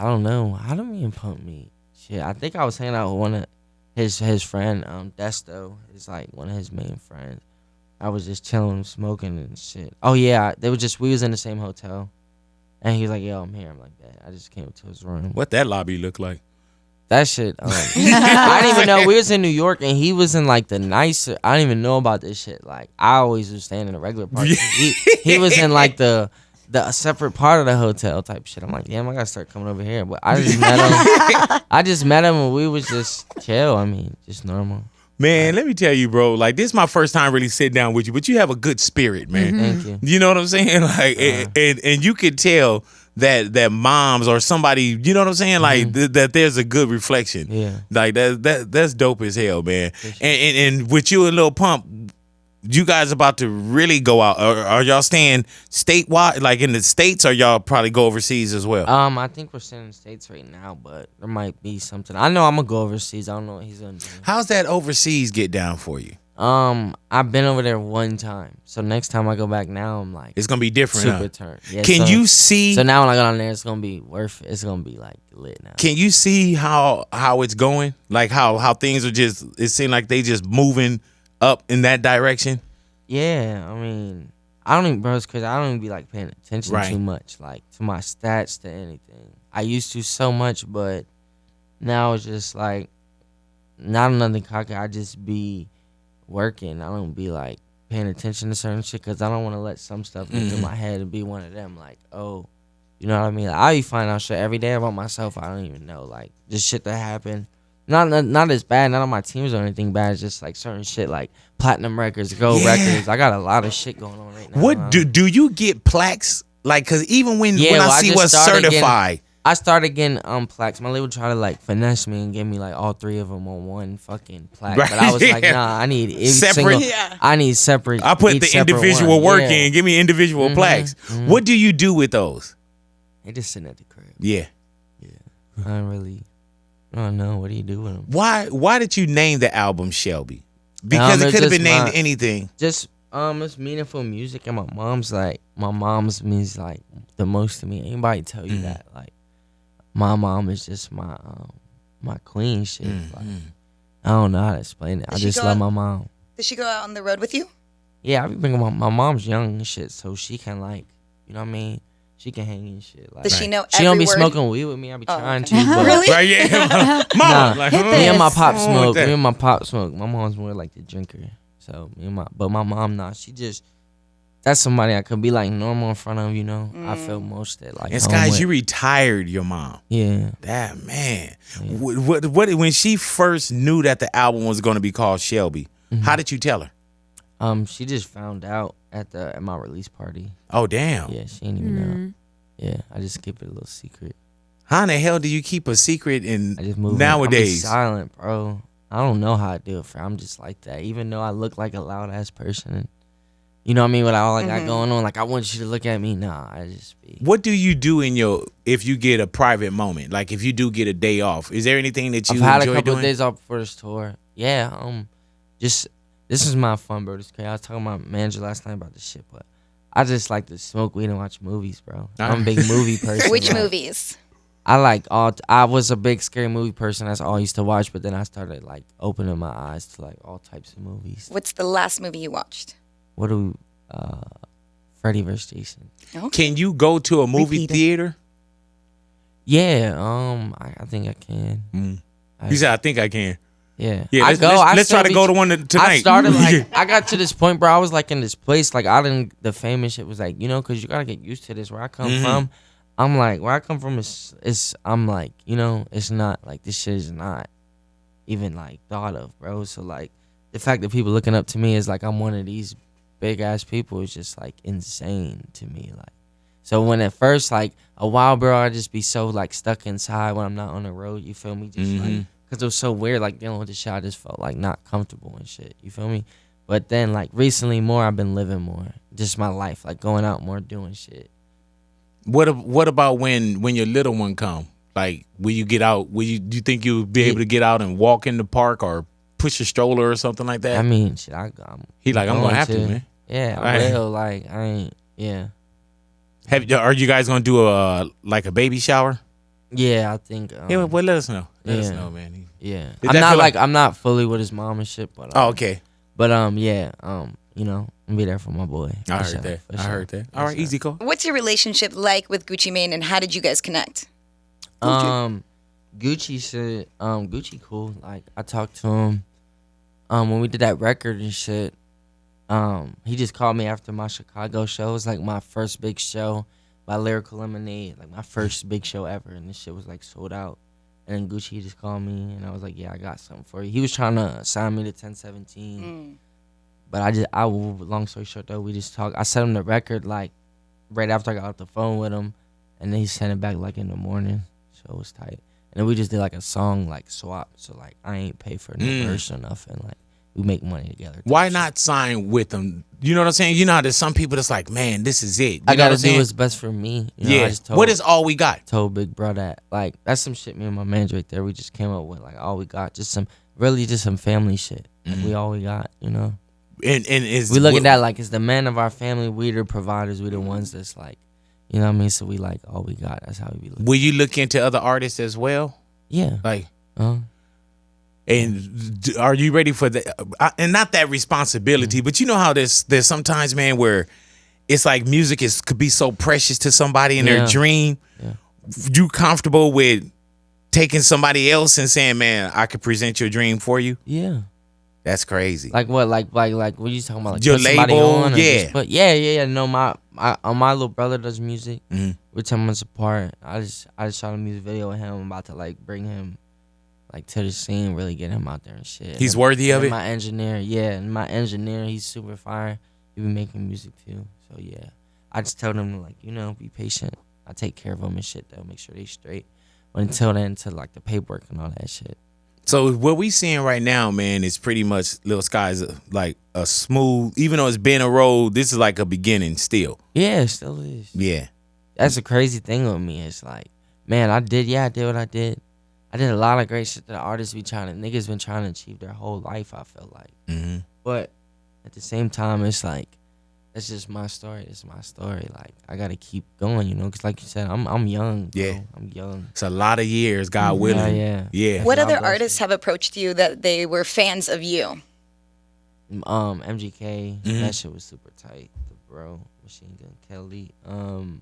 don't know. How did me and Pump meet? Shit, I think I was hanging out with one of his friend, Desto is like one of his main friends. I was just chilling, smoking and shit. Oh yeah, we was in the same hotel, and he was like, "Yo, I'm here." I'm like, "That." I just came to his room. What that lobby look like? That shit. I didn't even know we was in New York, and he was in like the nicer. I didn't even know about this shit. Like I always was staying in the regular part. He was in like the separate part of the hotel type shit. I'm like, damn, I gotta start coming over here. But I just met him. And we was just chill. I mean, just normal. Man, let me tell you, bro. Like, this is my first time really sitting down with you, but you have a good spirit, man. Thank you. You know what I'm saying? Like, and you could tell that moms or somebody, you know what I'm saying? Like that there's a good reflection. Yeah. Like that's dope as hell, man. And with you and Lil Pump, you guys about to really go out? Are y'all staying statewide, like in the States, or y'all probably go overseas as well? I think we're staying in the States right now, but there might be something. I know I'm gonna go overseas. I don't know what he's gonna do. How's that overseas get down for you? I've been over there one time, so next time I go back now, I'm like It's gonna be different. super Huh? turned. Yeah, Can so- you see? So now when I go down there, it's gonna be worth it. It's gonna be like lit now. Can you see how it's going? Like how things are just, it seems like they just moving up in that direction. Yeah, I mean, I don't even, bro, it's crazy. I don't even be like paying attention Right. too much, like to my stats, to anything. I used to so much, but now it's just like not nothing cocky. I just be working. I don't be like paying attention to certain shit because I don't want to let some stuff get into my head and be one of them. Like, oh, you know what I mean? Like, I be finding out shit every day about myself. I don't even know, like just shit that happened. Not as bad, not on my teams or anything bad. It's just like certain shit, like platinum records, gold records. I got a lot of shit going on right now. What do you get plaques? Like, cause even when Yeah, I well, I see just what's started getting- certified, I started getting plaques. My label tried to like finesse me and give me like all three of them on one fucking plaque. Right, But I was like, yeah. nah, I need every Separate? single. I need separate. I put each the separate individual one. work Yeah. in. Give me individual plaques. What do you do with those? They just sitting at the crib. Yeah. I don't know. What do you do with them? Why did you name the album Shelby? Because it it's could have just been named my- anything. Just it's meaningful music, and my mom's means like the most to me. Anybody tell you that? Like, my mom is just my queen shit. Like, I don't know how to explain it. I just love my mom. Does she go out on the road with you? Yeah, I be bringing my mom's young and shit, so she can like, you know what I mean? She can hang and shit. Like, Does she know she don't every be word? smoking weed with me. I be trying okay. to. But Really? Right, yeah. Mom, Nah, like, hit me and my this. pop What's wrong with smoke. that? Me and my pop smoke. My mom's more like the drinker. So but my mom, nah, she just, that's somebody I could be like normal in front of, you know. I feel most at like. And home guys, with. you retired your mom. Yeah. That man. What when she first knew that the album was going to be called Shelby, how did you tell her? She just found out at my release party. Oh damn. Yeah, she didn't even know. Yeah, I just keep it a little secret. How in the hell do you keep a secret in I just move nowadays? I'm silent, bro. I don't know how I do it. I'm just like that. Even though I look like a loud ass person, and you know what I mean, with all I got going on. Like, I want you to look at me. Nah, I just be. What do you do if you get a private moment? Like if you do get a day off, is there anything that you I've had a enjoy couple doing? of days off before this tour. Yeah, just this is my fun, bro. This crazy. I was talking to my manager last night about this shit, but I just like to smoke weed and watch movies, bro. I'm a big movie person. Which like, movies? I was a big scary movie person. That's all I used to watch. But then I started like opening my eyes to like all types of movies. What's the last movie you watched? What do Freddy vs. Jason? Okay. Can you go to a movie Repeat it. theater? Yeah, I think I can. You said I think I can. Yeah, Yeah, I let's, go. let's, I let's try still to be- go to one tonight. I started like I got to this point, bro. I was like in this place, like I didn't. The famous shit was like, you know, because you gotta get used to this. Where I come from, I'm like, where I come from is I'm like, you know, it's not like this shit is not even like thought of, bro. So like the fact that people looking up to me is like I'm one of these big ass people is just like insane to me. Like, so when at first like a while, bro, I just be so like stuck inside when I'm not on the road. You feel me? Just like. Cause it was so weird, like dealing with the shit. I just felt like not comfortable and shit. You feel me? But then, like recently, more I've been living more, just my life, like going out more, doing shit. What about when your little one come? Like, will you get out? Do you think you'll be able to get out and walk in the park or push a stroller or something like that? I mean, shit. I'm He like, I'm gonna have to, man. Yeah, Right. I will. Like, I ain't. Yeah, Are you guys gonna do a baby shower? yeah. I think. Yeah, well, let us know. Let us yeah. know, man. Yeah, Did I'm that not feel like I'm not fully with his mom and shit, but Oh, okay. But yeah, you know, I'm be there for my boy. I For heard sure, that. for I sure. heard that. For All right, sure. easy call. What's your relationship like with Gucci Mane, and how did you guys connect? Gucci said, Gucci cool. Like I talked to him, when we did that record and shit. He just called me after my Chicago show. It was like my first big show by Lyrical Lemonade, like my first big show ever, and this shit was like sold out. And then Gucci just called me, and I was like, yeah, I got something for you. He was trying to sign me to 1017, but long story short though, we just talked. I sent him the record like right after I got off the phone with him, and then he sent it back like in the morning, so it was tight. And then we just did like a song like swap, so like I ain't pay for no verse or nothing. Like we make money together. Why not sign with them? You know what I'm saying? You know how there's some people that's like, man, this is it. You know I what gotta I'm do saying? what's best for me. You know, Yeah. I just told, What is all we got? told Big Bro that like that's some shit me and my manager right there. We just came up with like all we got, just some family shit. Like we all we got, you know. And is We look at that like it's the men of our family. We the providers. We the ones that's like, you know what I mean. So we like all we got. That's how we be looking. Will you look into other artists as well? Yeah. Like, Uh-huh. and are you ready for the and not that responsibility, but you know how there's sometimes, man, where it's like music could be so precious to somebody in their Yeah. dream. Yeah. You comfortable with taking somebody else and saying, man, I could present your dream for you? Yeah. That's crazy. Like what? Like what you talking about? Like Your put somebody label, on or yeah. just put, yeah. No, my little brother does music. Mhm. We're 10 months apart. I just shot a music video with him. I'm about to like bring him like to the scene, really get him out there and shit. He's And- worthy of and it? My engineer, and my engineer, he's super fire. He be making music too. So yeah, I just told him to like, you know, be patient. I take care of them and shit though, make sure they straight. But until then, until like the paperwork and all that shit. So what we seeing right now, man, is pretty much Lil Sky's like a smooth, even though it's been a road, this is like a beginning still. Yeah, it still is. Yeah. That's the crazy thing with me. It's like man, I did what I did. I did a lot of great shit that artists niggas been trying to achieve their whole life, I feel like. Mm-hmm. But at the same time, it's like, it's just my story. It's my story. Like, I got to keep going, you know, because like you said, I'm young. Bro. Yeah. I'm young. It's a lot of years, God willing. Yeah. What other God bless artists have approached you that they were fans of you? MGK, that shit was super tight. The Bro, Machine Gun Kelly. Who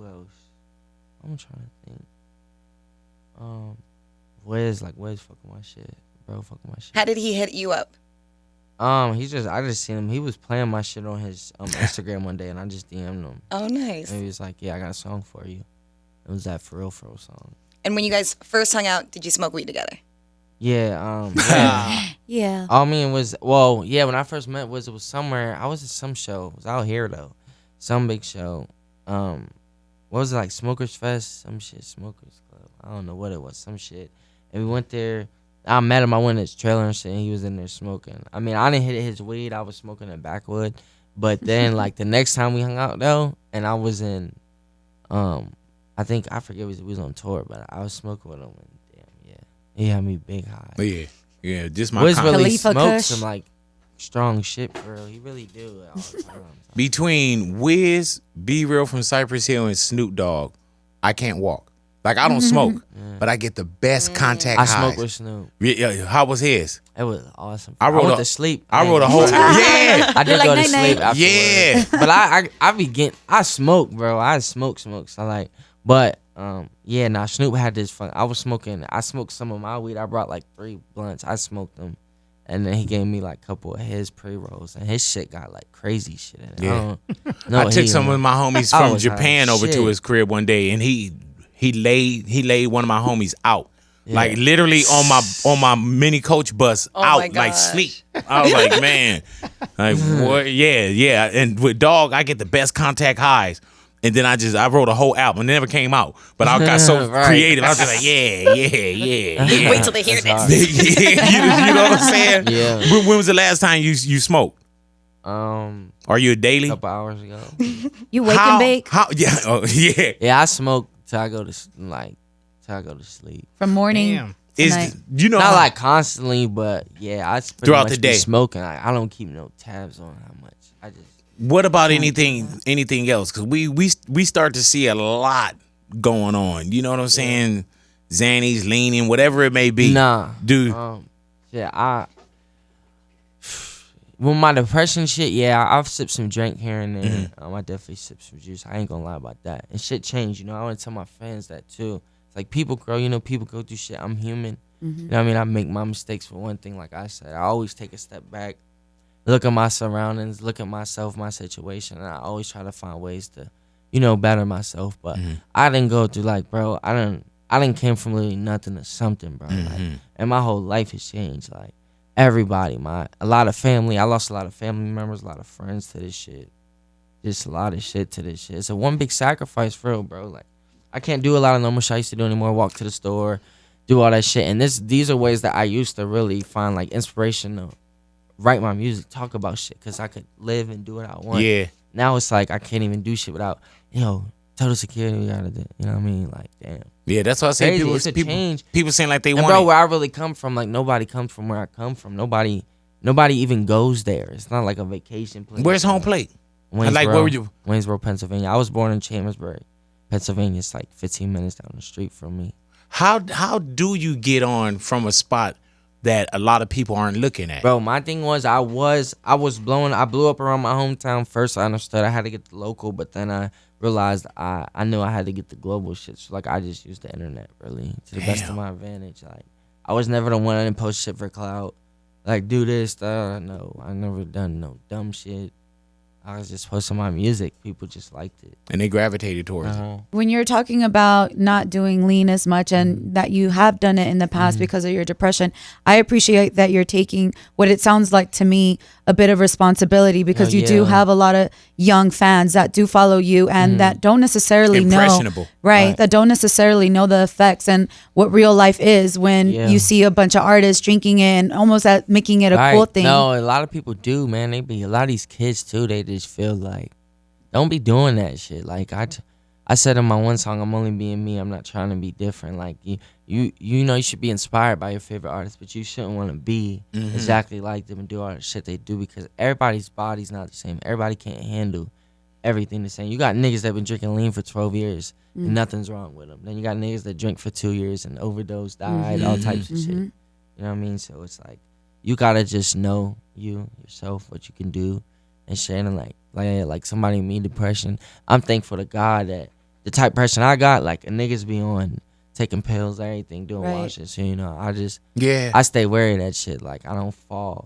else? I'm trying to think. Wiz fucking my shit. Bro fucking my shit. How did he hit you up? I just seen him. He was playing my shit on his Instagram one day, and I just DM'd him. Oh, nice. And he was like, "Yeah, I got a song for you." It was that For Real song. And when you guys first hung out, did you smoke weed together? Yeah. Yeah. I mean, when I first met Wiz, it was somewhere. I was at some show. It was out here though, some big show. What was it, like Smokers Fest? Some shit, Smokers Club. I don't know what it was. Some shit. And we went there. I met him. I went in his trailer and shit. And he was in there smoking. I mean, I didn't hit his weed. I was smoking in backwood. But then, like the next time we hung out though, and I was in, I forget we was on tour, but I was smoking with him. And damn, yeah, he had me big high. Yeah. Just my Wiz really Khalifa smoked Kush. some like strong shit for real. He really do all the time. Between Wiz, Be Real from Cypress Hill, and Snoop Dogg, I can't walk. Like, I don't smoke, but I get the best contact I highs. smoked with Snoop. Yeah, how was his? It was awesome. I went to sleep. I wrote a whole. Yeah. I did You're go like, to night-night. sleep afterwards. Yeah. But I smoke, bro. I smoke. So but Snoop had this fun. I smoked some of my weed. I brought like 3 blunts. I smoked them. And then he gave me like a couple of his pre-rolls. And his shit got like crazy shit in it. Yeah. I I took some of my homies I from was high Japan as over to shit. his crib one day, and he laid one of my homies out. Like literally on my mini coach bus Oh my out like gosh. sleep. I was like, man, like what? Yeah. And with Dog, I get the best contact highs. And then I wrote a whole album. It never came out, but I got so Right. creative. I was just like, yeah. Wait till they hear That's this. hard. you know what I'm saying? Yeah. When was the last time you smoked? Are you a daily? A couple hours ago. You wake and bake How? Yeah. Oh, yeah. Yeah, I smoke till I go to sleep. from morning to night. You know Not how- like constantly, but yeah, I pretty Throughout much the be day. smoking. I don't keep no tabs on how much. I just What about anything else? Because we start to see a lot going on. You know what I'm saying? Xannies, leaning, whatever it may be. nah, Dude. With my depression shit, I've sipped some drink here and there. Mm-hmm. I definitely sipped some juice. I ain't gonna lie about that. And shit changed, you know. I want to tell my fans that too. It's like people grow, you know. People go through shit. I'm human. You know what I mean? I make my mistakes for one thing. Like I said, I always take a step back, look at my surroundings, look at myself, my situation, and I always try to find ways to, you know, better myself. But I didn't go through like, bro. I didn't came from literally nothing to something, bro. Like, and my whole life has changed. Like everybody, a lot of family. I lost a lot of family members, a lot of friends to this shit. Just a lot of shit to this shit. It's a one big sacrifice for real, bro. Like I can't do a lot of normal shit I used to do anymore. Walk to the store, do all that shit. And these are ways that I used to really find like inspiration to write my music, talk about shit, because I could live and do what I want. Yeah. Now it's like I can't even do shit without, total security. We gotta do. You know what I mean? Like, damn. Yeah, that's why I say Crazy, it's a change. people saying like they And want bro, it. where I really come from, like nobody comes from where I come from. Nobody even goes there. It's not like a vacation place. Where's home plate? Waynesboro, Like, where were you? Waynesboro, Pennsylvania. I was born in Chambersburg, Pennsylvania. It's like 15 minutes down the street from me. How do you get on from a spot that a lot of people aren't looking at? Bro, my thing was I blew up around my hometown first. I understood I had to get the local, but then I realized I knew I had to get the global shit. So like I just used the internet really to the best of my advantage. Like I was never the one that didn't post shit for clout. Like do this, no. I never done no dumb shit. I was just posting my music. People just liked it. And they gravitated towards it. When you're talking about not doing lean as much and that you have done it in the past because of your depression, I appreciate that you're taking what it sounds like to me a bit of responsibility because you do have a lot of young fans that do follow you and that don't necessarily know, Impressionable. right? That don't necessarily know the effects and what real life is when you see a bunch of artists drinking it and almost making it a cool thing. No, a lot of people do, man. A lot of these kids too. They just feel like, don't be doing that shit. Like I said in my one song, I'm only being me. I'm not trying to be different. Like you know, you should be inspired by your favorite artist, but you shouldn't want to be exactly like them and do all the shit they do, because everybody's body's not the same. Everybody can't handle everything the same. You got niggas that been drinking lean for 12 years and nothing's wrong with them. Then you got niggas that drink for 2 years and overdose, died, all types of shit. You know what I mean? So it's like, you gotta just know yourself, what you can do, and shit. And like somebody with me, depression, I'm thankful to God that the type of person I got, like, a niggas be on taking pills, everything, doing washes. So, you know, I stay wary of that shit. Like, I don't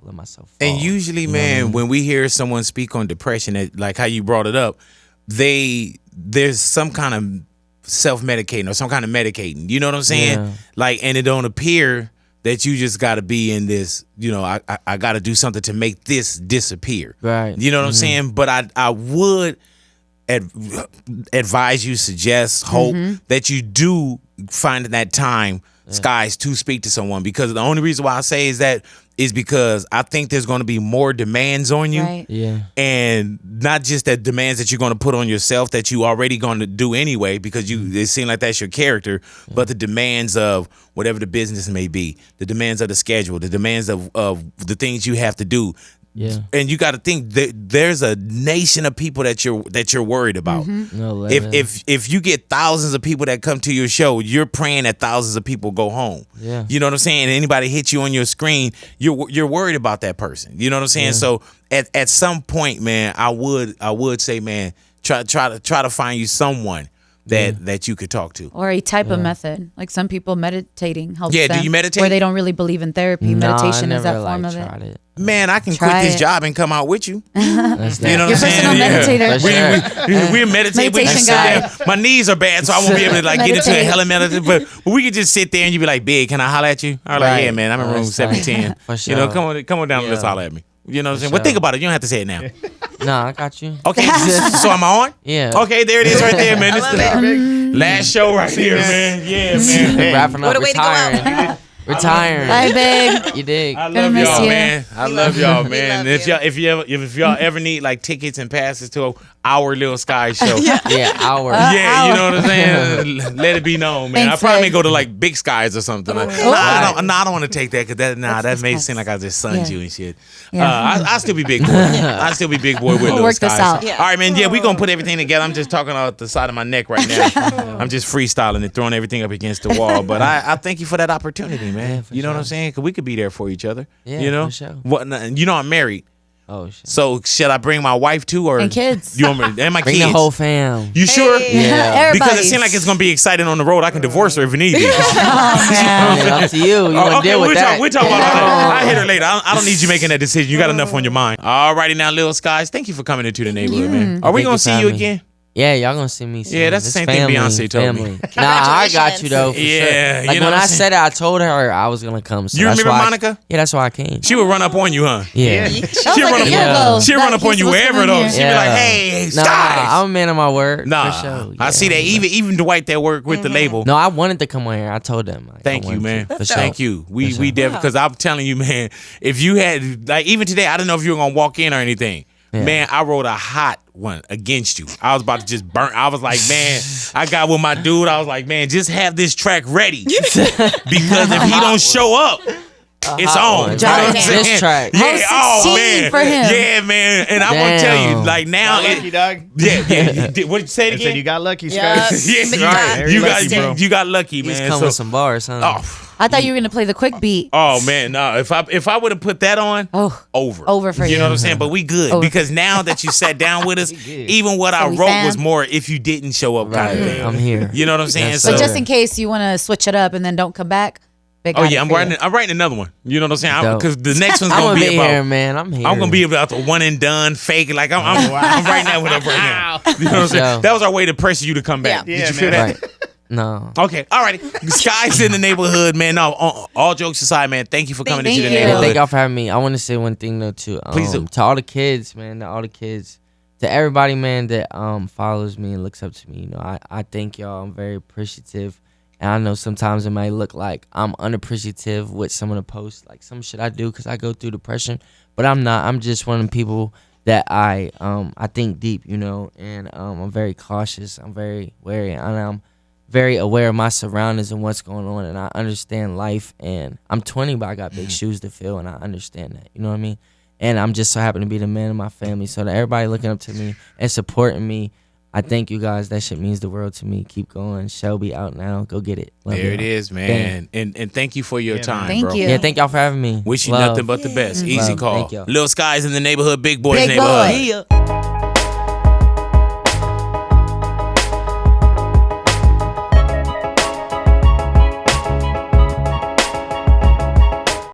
let myself fall. And usually, man, when we hear someone speak on depression, like how you brought it up, there's some kind of self-medicating or some kind of medicating. You know what I'm saying? Yeah. Like, and it don't appear that you just got to be in this, you know, I got to do something to make this disappear. Right. You know what I'm saying? But I would advise you, suggest, hope that you do find that time, skies, to speak to someone, because the only reason why I say is because I think there's going to be more demands on you. Right. Yeah. And not just that demands that you're going to put on yourself that you already going to do anyway, because it seems like that's your character, but the demands of whatever the business may be, the demands of the schedule, the demands of the things you have to do. Yeah. And you got to think that there's a nation of people that you're worried about. No, If you get thousands of people that come to your show, you're praying that thousands of people go home. Yeah. You know what I'm saying? Anybody hit you on your screen, you're worried about that person. You know what I'm saying? So at some point, man, I would say, man, try to find you someone that you could talk to. Or a type of method. Like some people, meditating helps Yeah, them. do you meditate? Where they don't really believe in therapy. No, Meditation I is that never, form like, of tried it. Man, I can Try quit this it. job and come out with you. That's You know what Your I'm saying? personal meditator. For sure. We meditate. We Meditation just sit guy. there. My knees are bad, so I won't be able to like get into a Meditate. hella meditation. But we could just sit there and you be like, "Big, can I holler at you?" I'm like, Right. "Yeah, man, I'm in Oh, room that's tight. 710. For You know, sure. come on down and let's Yeah. holler at me." You know what I'm saying? For Well, think sure. about it. You don't have to say it now. Nah, I got you. Okay, so am I on? Yeah. Okay, there it is right there, man. This love the last show right here, man. Yeah, man. Wrapping What up, a way to go out. retiring. Retiring. Bye, big. You dig? I Gonna love miss y'all, you. man. I We love love y'all, you. We man. love If you. y'all ever need like tickets and passes to our Little Sky show, Yeah, hour. yeah, you know what I'm saying. Let it be known, man. Thanks, I probably babe. may go to like Big Skies or something. Nah, I don't want to take that because that may seem like I just sunned Yeah. you and shit. Yeah. I still be Big Boy. I still be Big Boy with Little work this Skies. out. Yeah. All right, man. Yeah, we gonna put everything together. I'm just talking out the side of my neck right now. I'm just freestyling and throwing everything up against the wall. But I thank you for that opportunity, man. Yeah, for You know what I'm sure. saying? Because we could be there for each other. Yeah, you know. for sure. What? You know, I'm married. Oh, shit. So should I bring my wife too, or And kids. You want me and my Bring kids? the whole fam. You sure? Hey. Yeah. Everybody. Because it seems like it's gonna be exciting on the road. I can divorce her if need be. Oh, man. Man, up to you. You want to okay, deal with that. we'll talk about that. I'll hit her later. I don't need you making that decision. You got enough on your mind. Alrighty now, Little Skies. Thank you for coming into the neighborhood, man. Are we Thank gonna you see for you having me. again? Yeah, y'all gonna see me soon. Yeah, that's the It's same thing Beyonce told me. Nah, I got you though. For Yeah, sure. Like you know when what I I'm said it, I told her I was gonna come. So You that's remember why Monica? Yeah, that's why I came. She would run up on you, huh? Yeah. That was She'll like run a up year on- ago. She'll run That up on he's you supposed to wherever come though. here. She'll be like, "Hey, Nah, Skies." I'm a man of my word. Nah, For sure. I see that. Yeah. Even Dwight that work with the label. No, I wanted to come on here. I told them. Like, Thank I you, wanted man. to, for sure. Thank you. We sure. definitely, because I'm telling you, man, if you had, like, even today, I didn't know if you were going to walk in or anything. Yeah. Man, I wrote a hot one against you. I was about to just burn. I was like, man, I got with my dude. I was like, man, just have this track ready. Because if he don't show up, it's hot on. one. Drop You know what I'm it. saying? This track. Yeah, Whole 16 man. for him. Yeah, man. And I want to tell you, Damn. like, now, Lucky, dog. yeah. What you say it I said again? you got lucky, Yeah. Skies. Yes, Very right. lucky, bro. You got lucky, He's man. coming with some bars, huh? Oh. I thought you were gonna play the quick beat. Oh man, no! If I would have put that on, over for You you. know what I'm saying? But we good Over. because now that you sat down with us, even what I we wrote fam? was more if you didn't show up kind of Right. thing. I'm here. You know what I'm saying? Yes, So, But sir. just in case you want to switch it up and then don't come back. They oh got yeah, it I'm for you. writing another one. You know what I'm saying? Dope. Because the next one's I'm gonna gonna be be about. here, man. I'm here. I'm gonna be about the one and done fake. Like I'm writing that one up right now. You know what I'm saying? Yeah. That was our way to pressure you to come back. Yeah. Did you Yeah, feel man. that? Right. No. Okay, alrighty. Sky's in the neighborhood, man. No, all jokes aside, man. Thank you for coming into the Thank you. Yeah, neighborhood. thank y'all for having me. I want to say one thing though too. Please do. To all the kids, man. To all the kids. To everybody, man, that follows me and looks up to me. You know, I thank y'all. I'm very appreciative. And I know sometimes it might look like I'm unappreciative with some of the posts, like some shit I do because I go through depression. But I'm not. I'm just one of the people that I think deep, you know, and I'm very cautious. I'm very wary, and I'm very aware of my surroundings and what's going on, and I understand life. And I'm 20, but I got big shoes to fill, and I understand that. You know what I mean? And I'm just so happy to be the man of my family. So to everybody looking up to me and supporting me, I thank you guys. That shit means the world to me. Keep going. Shelby out now. Go get it. Love There y'all. it is, man. And thank you for your time, Thank bro. you. Yeah, thank y'all for having me. Wish you Love. nothing but the best. Easy Love. call. Thank y'all. Lil Sky's in the neighborhood, Big Boy's Big neighborhood. Boy. Yeah.